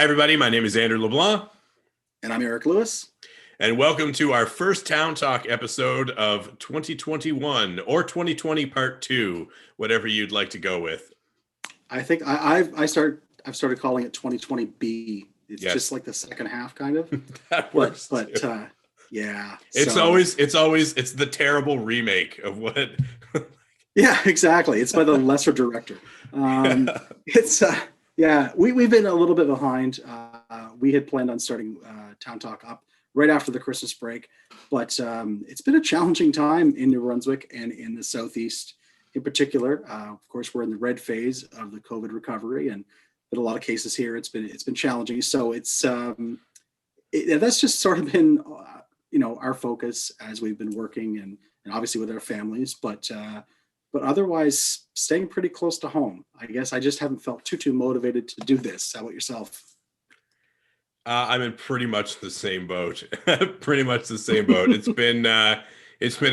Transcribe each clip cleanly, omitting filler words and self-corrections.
Hi, everybody. My name is Andrew LeBlanc. And I'm Eric Lewis. And welcome to our first Town Talk episode of 2021 or 2020 Part 2, whatever you'd like to go with. I think I've started calling it 2020B. It's Yes. just like the second half, kind of. That works. But yeah. It's always the terrible remake of what. Yeah, exactly. It's by the lesser director. It's we've been a little bit behind. We had planned on starting Town Talk up right after the Christmas break, but it's been a challenging time in New Brunswick and in the Southeast in particular. Of course, we're in the red phase of the COVID recovery, and in a lot of cases here, it's been challenging. So it's that's just sort of been our focus as we've been working and obviously with our families, but otherwise staying pretty close to home. I guess I just haven't felt too motivated to do this. How about yourself? I'm in pretty much the same boat. Pretty much the same boat. It's been an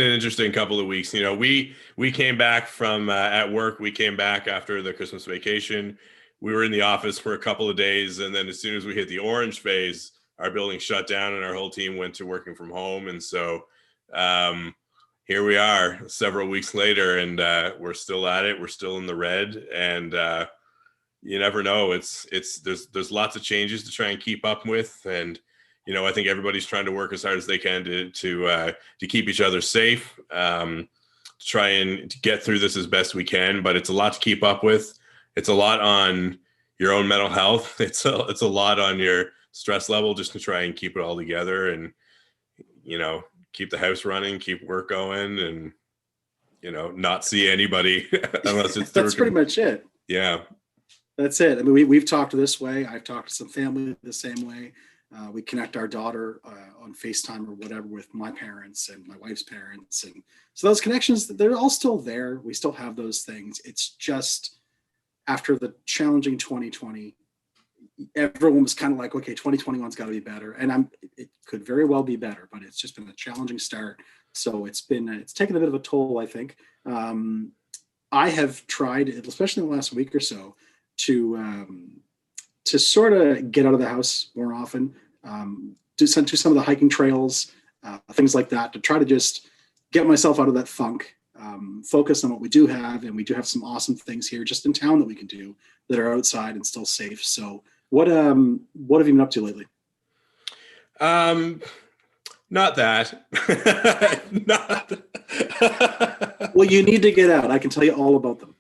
interesting couple of weeks. We came back from at work. We came back after the Christmas vacation. We were in the office for a couple of days, and then as soon as we hit the orange phase, our building shut down and our whole team went to working from home. And so here we are several weeks later, and we're still at it. We're still in the red, and you never know. There's lots of changes to try and keep up with, and I think everybody's trying to work as hard as they can to keep each other safe, to try and to get through this as best we can. But it's a lot to keep up with. It's a lot on your own mental health. It's a lot on your stress level just to try and keep it all together, and keep the house running, keep work going, and not see anybody unless it's that's pretty much it. Yeah. That's it. I mean, we've talked this way. I've talked to some family the same way. We connect our daughter on FaceTime or whatever with my parents and my wife's parents. And so those connections, they're all still there. We still have those things. It's just after the challenging 2020, everyone was kind of like, okay, 2021's got to be better. And it could very well be better, but it's just been a challenging start. So it's taken a bit of a toll, I think. I have tried, especially in the last week or so, to sort of get out of the house more often, do some of the hiking trails, things like that, to try to just get myself out of that funk, focus on what we do have. And we do have some awesome things here just in town that we can do that are outside and still safe. So what have you been up to lately? Not that. Well, you need to get out. I can tell you all about them.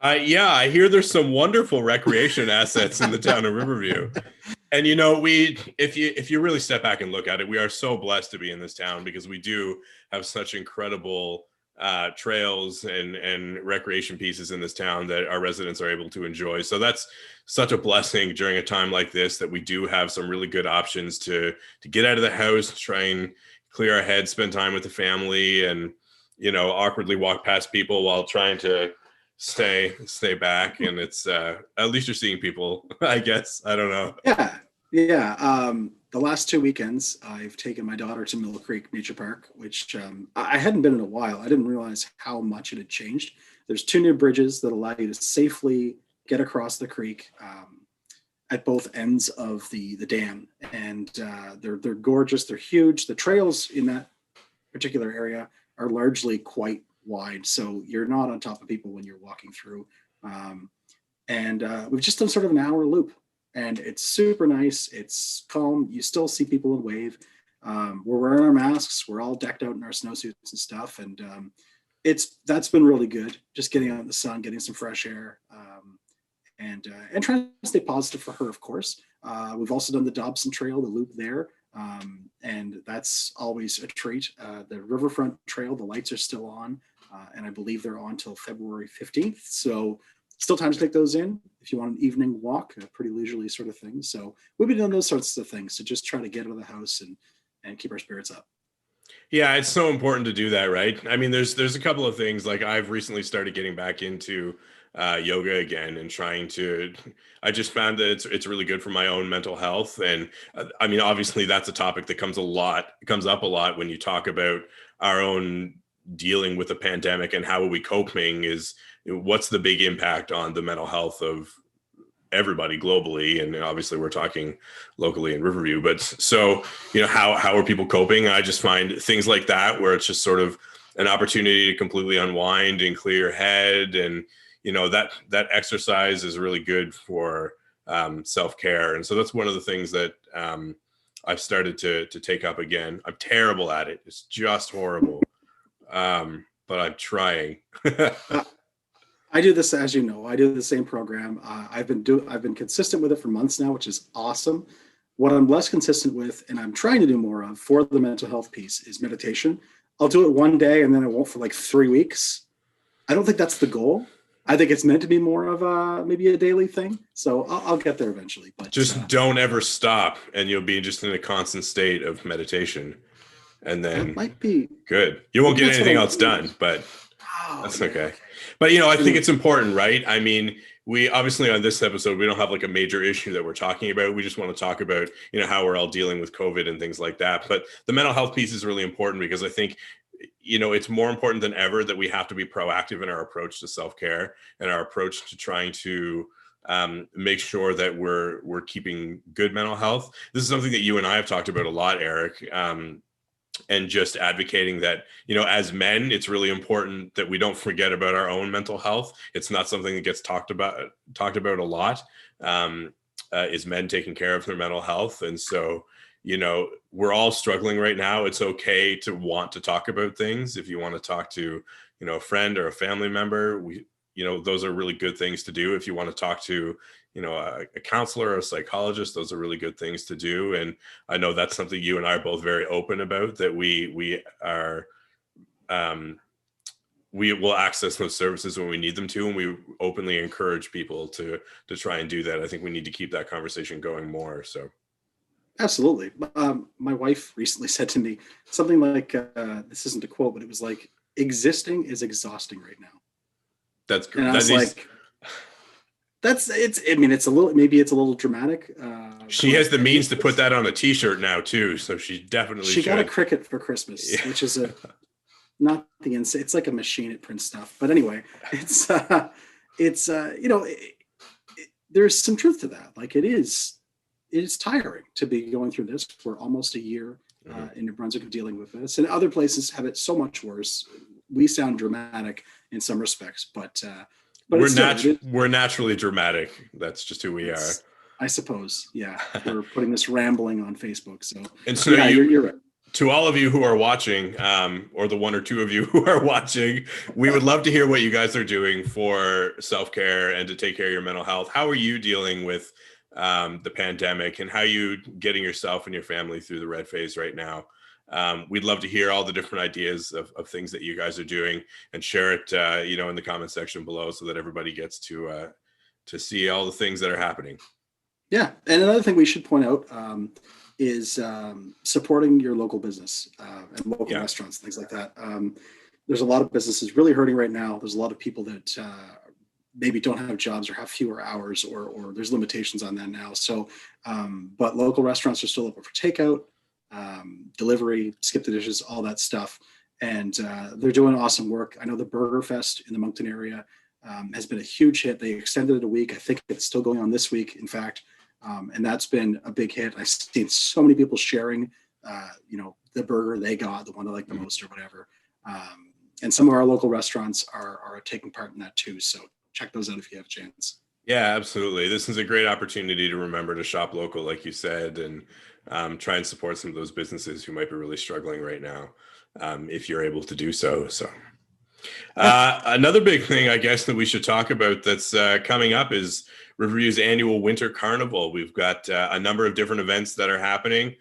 I hear there's some wonderful recreation assets in the town of Riverview. And if you really step back and look at it, we are so blessed to be in this town because we do have such incredible trails and recreation pieces in this town that our residents are able to enjoy. So that's such a blessing during a time like this, that we do have some really good options to get out of the house, try and clear our heads, spend time with the family, and awkwardly walk past people while trying to stay back. And it's at least you're seeing people, I guess. I don't know. Yeah. The last 2 weekends, I've taken my daughter to Mill Creek Nature Park, which I hadn't been in a while. I didn't realize how much it had changed. There's 2 new bridges that allow you to safely get across the creek at both ends of the dam, and they're gorgeous. They're huge. The trails in that particular area are largely quite wide, so you're not on top of people when you're walking through. And we've just done sort of an hour loop, and it's super nice. It's calm. You still see people and wave. We're wearing our masks. We're all decked out in our snowsuits and stuff, and that's been really good. Just getting out in the sun, getting some fresh air, and trying to stay positive for her, of course. We've also done the Dobson Trail, the loop there. And that's always a treat. The Riverfront Trail, the lights are still on, and I believe they're on till February 15th. So still time to take those in if you want an evening walk, a pretty leisurely sort of thing. So we've been doing those sorts of things to just try to get out of the house and keep our spirits up. Yeah, it's so important to do that, right? I mean, there's a couple of things. Like, I've recently started getting back into yoga again, and I just found that it's really good for my own mental health. And I mean, obviously that's a topic that comes up a lot when you talk about our own dealing with the pandemic and how are we coping, is what's the big impact on the mental health of everybody globally, and obviously we're talking locally in Riverview. But so, how are people coping? I just find things like that where it's just sort of an opportunity to completely unwind and clear your head, and that exercise is really good for self-care. And so that's one of the things that I've started to take up again. I'm terrible at it. It's just horrible. But I'm trying. I do this, as you know, I do the same program. I've been consistent with it for months now, which is awesome. What I'm less consistent with, and I'm trying to do more of for the mental health piece, is meditation. I'll do it one day and then I won't for like 3 weeks. I don't think that's the goal. I think it's meant to be more of maybe a daily thing. So I'll get there eventually. But just don't ever stop, and you'll be just in a constant state of meditation. And then that might be good. You won't get anything else done, but that's okay. But I think it's important, right? I mean, we obviously on this episode, we don't have like a major issue that we're talking about. We just want to talk about, how we're all dealing with COVID and things like that. But the mental health piece is really important because I think, it's more important than ever that we have to be proactive in our approach to self-care and our approach to trying to make sure that we're keeping good mental health. This is something that you and I have talked about a lot, Eric. And just advocating that, as men, it's really important that we don't forget about our own mental health. It's not something that gets talked about a lot, is men taking care of their mental health. And so, we're all struggling right now. It's okay to want to talk about things. If you want to talk to, a friend or a family member, those are really good things to do. If you want to talk to, a counselor or a psychologist, those are really good things to do. And I know that's something you and I are both very open about, that we are, we will access those services when we need them to, and we openly encourage people to try and do that. I think we need to keep that conversation going more. So. Absolutely. My wife recently said to me something like, this isn't a quote, but it was like, existing is exhausting right now. That's great. And I was like, it's a little dramatic. She has the means to put that on a t-shirt now too. So she definitely should. Got a Cricut for Christmas, which is it's like a machine. It prints stuff. But anyway, there's some truth to that. Like it is tiring to be going through this for almost a year in New Brunswick dealing with this, and other places have it so much worse. We sound dramatic in some respects, but we're naturally dramatic. That's just who we are. I suppose. Yeah. We're putting this rambling on Facebook. So, you're right. To all of you who are watching, or the one or two of you who are watching, we would love to hear what you guys are doing for self-care and to take care of your mental health. How are you dealing with the pandemic, and how are you getting yourself and your family through the red phase right now? We'd love to hear all the different ideas of things that you guys are doing, and share it, in the comment section below, so that everybody gets to see all the things that are happening. Yeah. And another thing we should point out is supporting your local business and local restaurants, things like that. There's a lot of businesses really hurting right now. There's a lot of people that maybe don't have jobs or have fewer hours, or there's limitations on that now. So, but local restaurants are still open for takeout, delivery, skip the dishes, all that stuff. And they're doing awesome work. I know the Burger Fest in the Moncton area has been a huge hit. They extended it a week. I think it's still going on this week, in fact. And that's been a big hit. I've seen so many people sharing, the burger they got, the one they like the most or whatever. And some of our local restaurants are taking part in that too. So check those out if you have a chance. Yeah, absolutely. This is a great opportunity to remember to shop local, like you said, and try and support some of those businesses who might be really struggling right now, if you're able to do so. So another big thing, I guess, that we should talk about that's coming up is Riverview's annual Winter Carnival. We've got a number of different events that are happening.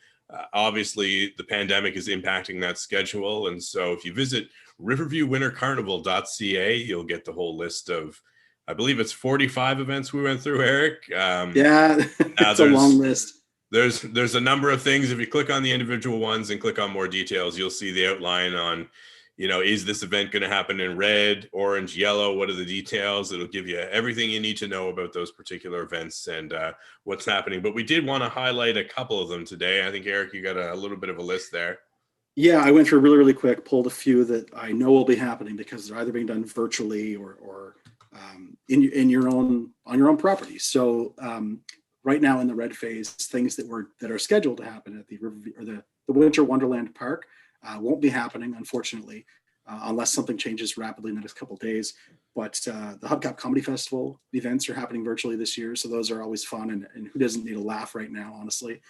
Obviously, the pandemic is impacting that schedule. And so if you visit riverviewwintercarnival.ca, you'll get the whole list of, I believe it's 45 events we went through, Eric. It's a long list. There's a number of things. If you click on the individual ones and click on more details, you'll see the outline on, is this event going to happen in red, orange, yellow? What are the details? It'll give you everything you need to know about those particular events and what's happening. But we did want to highlight a couple of them today. I think, Eric, you got a little bit of a list there. Yeah, I went through really, really quick, pulled a few that I know will be happening because they're either being done virtually or in your own on your own property. So right now in the red phase, things that are scheduled to happen at the Riverview or the Winter Wonderland Park won't be happening, unfortunately, unless something changes rapidly in the next couple of days. But the Hubcap Comedy Festival events are happening virtually this year, so those are always fun. And who doesn't need a laugh right now, honestly?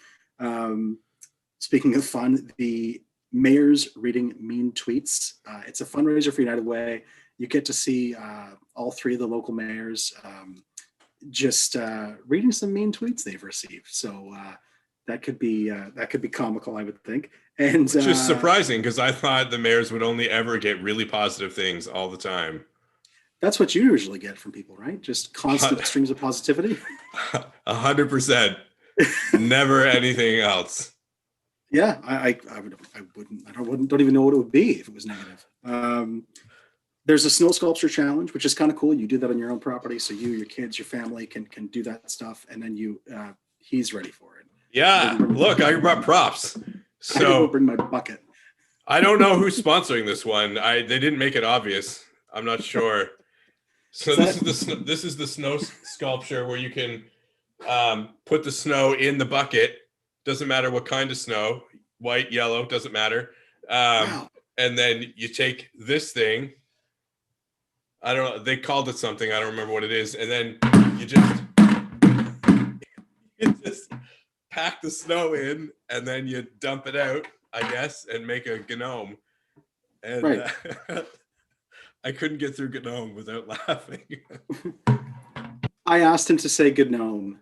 Speaking of fun, the Mayor's Reading Mean Tweets. It's a fundraiser for United Way. You get to see all three of the local mayors just reading some mean tweets they've received. So that could be comical, I would think. And which is surprising because I thought the mayors would only ever get really positive things all the time. That's what you usually get from people, right? Just constant streams of positivity. 100%. Never anything else. Yeah, I don't even know what it would be if it was negative. There's a snow sculpture challenge, which is kind of cool. You do that on your own property, so you, your kids, your family can do that stuff, and then he's ready for it. Yeah, look, I brought props. So I bring my bucket. I don't know who's sponsoring this one. They didn't make it obvious. I'm not sure. So this is the snow sculpture where you can put the snow in the bucket. Doesn't matter what kind of snow, white, yellow, doesn't matter. Wow. And then you take this thing. I don't know. They called it something. I don't remember what it is. And then you just pack the snow in, and then you dump it out, I guess, and make a gnome. And right. I couldn't get through gnome without laughing. I asked him to say good gnome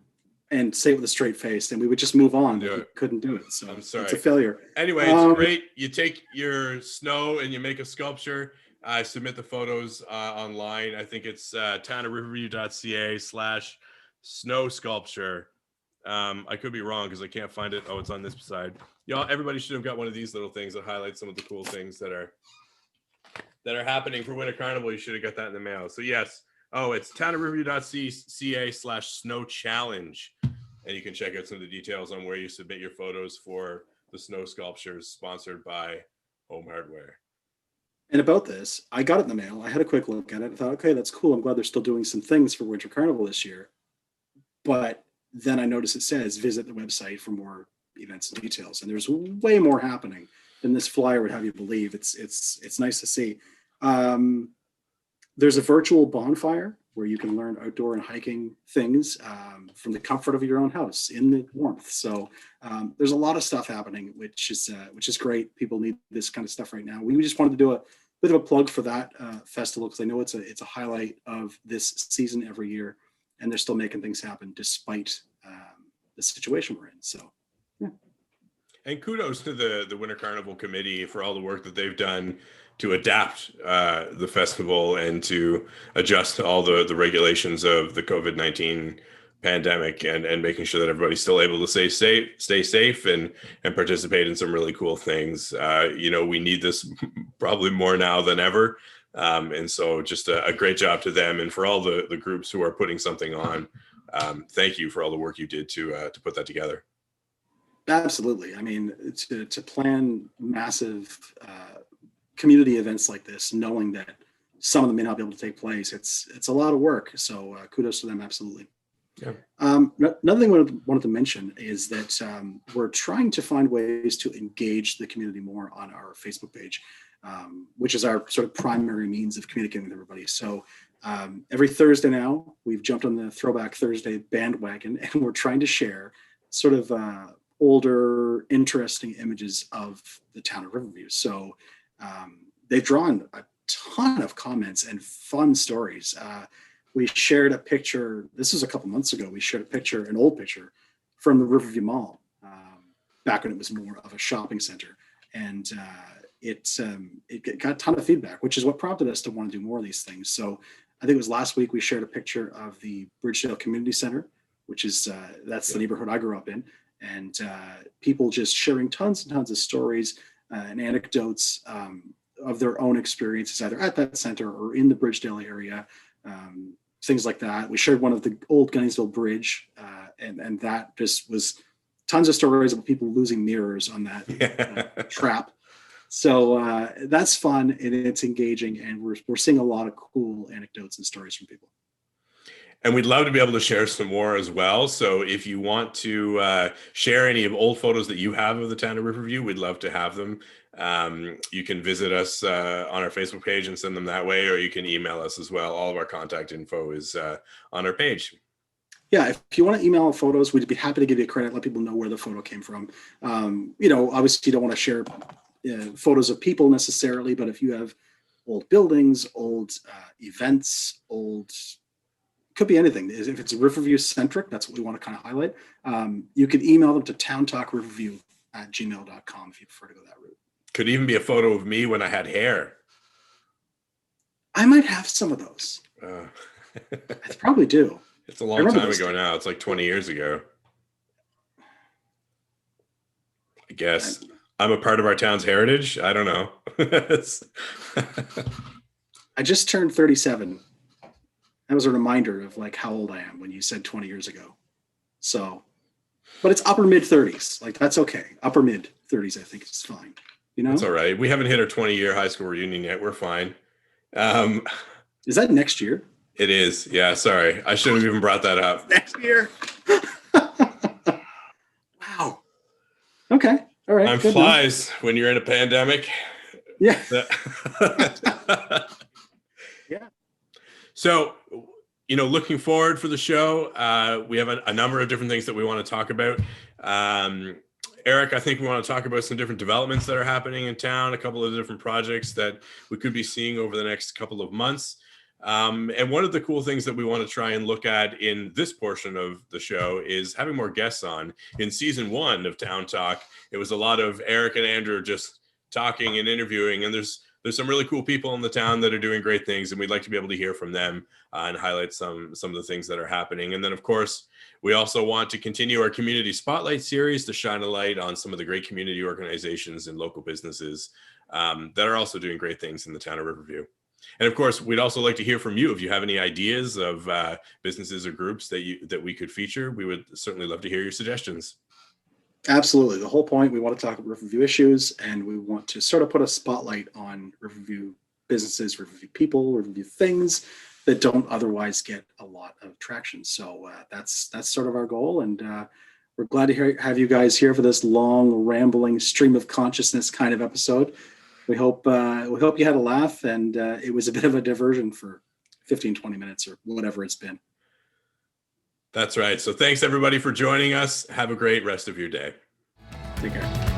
and say it with a straight face, and we would just move on. But he couldn't do it, so I'm sorry. It's a failure. Anyway, it's great. You take your snow and you make a sculpture. I submit the photos online. I think it's townofriverview.ca/snow sculpture. I could be wrong because I can't find it. Oh, it's on this side. Y'all, everybody should have got one of these little things that highlight some of the cool things that are happening for Winter Carnival. You should have got that in the mail. So yes. Oh, it's townofriverview.ca/snow challenge. And you can check out some of the details on where you submit your photos for the snow sculptures sponsored by Home Hardware. And about this, I got it in the mail. I had a quick look at it. I thought, okay, that's cool. I'm glad they're still doing some things for Winter Carnival this year. But then I noticed it says visit the website for more events and details. And there's way more happening than this flyer would have you believe. It's nice to see. There's a virtual bonfire where you can learn outdoor and hiking things from the comfort of your own house in the warmth. So there's a lot of stuff happening, which is great. People need this kind of stuff right now. We just wanted to do a bit of a plug for that festival because I know it's a highlight of this season every year, and they're still making things happen despite the situation we're in. So, yeah. And kudos to the Winter Carnival Committee for all the work that they've done to adapt the festival and to adjust to all the regulations of the COVID-19 pandemic and making sure that everybody's still able to stay safe and participate in some really cool things. We need this probably more now than ever. And so just a great job to them, and for all the groups who are putting something on. Thank you for all the work you did to put that together. Absolutely. I mean, to plan massive community events like this, knowing that some of them may not be able to take place, it's a lot of work. So kudos to them. Absolutely. Yeah. Another thing I wanted to mention is that we're trying to find ways to engage the community more on our Facebook page, which is our sort of primary means of communicating with everybody. So every Thursday now, we've jumped on the Throwback Thursday bandwagon, and we're trying to share sort of older, interesting images of the town of Riverview. So they've drawn a ton of comments and fun stories. We shared a picture, this was a couple months ago, we shared a picture, an old picture from the Riverview Mall, back when it was more of a shopping center. And it got a ton of feedback, which is what prompted us to want to do more of these things. So I think it was last week we shared a picture of the Bridgedale Community Center, which is, that's the neighborhood I grew up in. And people just sharing tons and tons of stories and anecdotes of their own experiences, either at that center or in the Bridgedale area, things like that. We shared one of the old Gunningsville Bridge, and that just was tons of stories of people losing mirrors on that trap. So that's fun and it's engaging, and we're seeing a lot of cool anecdotes and stories from people. And we'd love to be able to share some more as well. So if you want to share any of old photos that you have of the town of Riverview, we'd love to have them. You can visit us on our Facebook page and send them that way, or you can email us as well. All of our contact info is on our page. Yeah, if you want to email photos, we'd be happy to give you credit, let people know where the photo came from. Obviously you don't want to share photos of people necessarily, but if you have old buildings, old events, could be anything. If it's Riverview centric, that's what we want to kind of highlight. You can email them to towntalkriverview@gmail.com if you prefer to go that route. Could even be a photo of me when I had hair. I might have some of those. I probably do. It's a long time ago now. It's like 20 years ago. I guess I'm a part of our town's heritage. I don't know. I just turned 37. That was a reminder of like how old I am when you said 20 years ago. So, but it's upper mid 30s. Like that's okay. Upper mid 30s, I think is fine. That's all right. We haven't hit our 20-year high school reunion yet. We're fine. Is that next year? It is. Yeah. Sorry. I should have even brought that up. Next year. Wow. Okay. All right. Time flies when you're in a pandemic. Yeah. Yeah. So, looking forward for the show, we have a number of different things that we want to talk about. Eric, I think we want to talk about some different developments that are happening in town, a couple of different projects that we could be seeing over the next couple of months. And one of the cool things that we want to try and look at in this portion of the show is having more guests on. In season 1 of Town Talk, it was a lot of Eric and Andrew just talking and interviewing, and there's some really cool people in the town that are doing great things, and we'd like to be able to hear from them and highlight some of the things that are happening. And then, of course, we also want to continue our community spotlight series to shine a light on some of the great community organizations and local businesses that are also doing great things in the town of Riverview. And of course, we'd also like to hear from you. If you have any ideas of businesses or groups that we could feature, we would certainly love to hear your suggestions. Absolutely. The whole point, we want to talk about Riverview issues, and we want to sort of put a spotlight on Riverview businesses, Riverview people, Riverview things that don't otherwise get a lot of traction. So that's sort of our goal. And we're glad to have you guys here for this long, rambling stream of consciousness kind of episode. We hope you had a laugh, and it was a bit of a diversion for 15, 20 minutes or whatever it's been. That's right. So thanks everybody for joining us. Have a great rest of your day. Take care.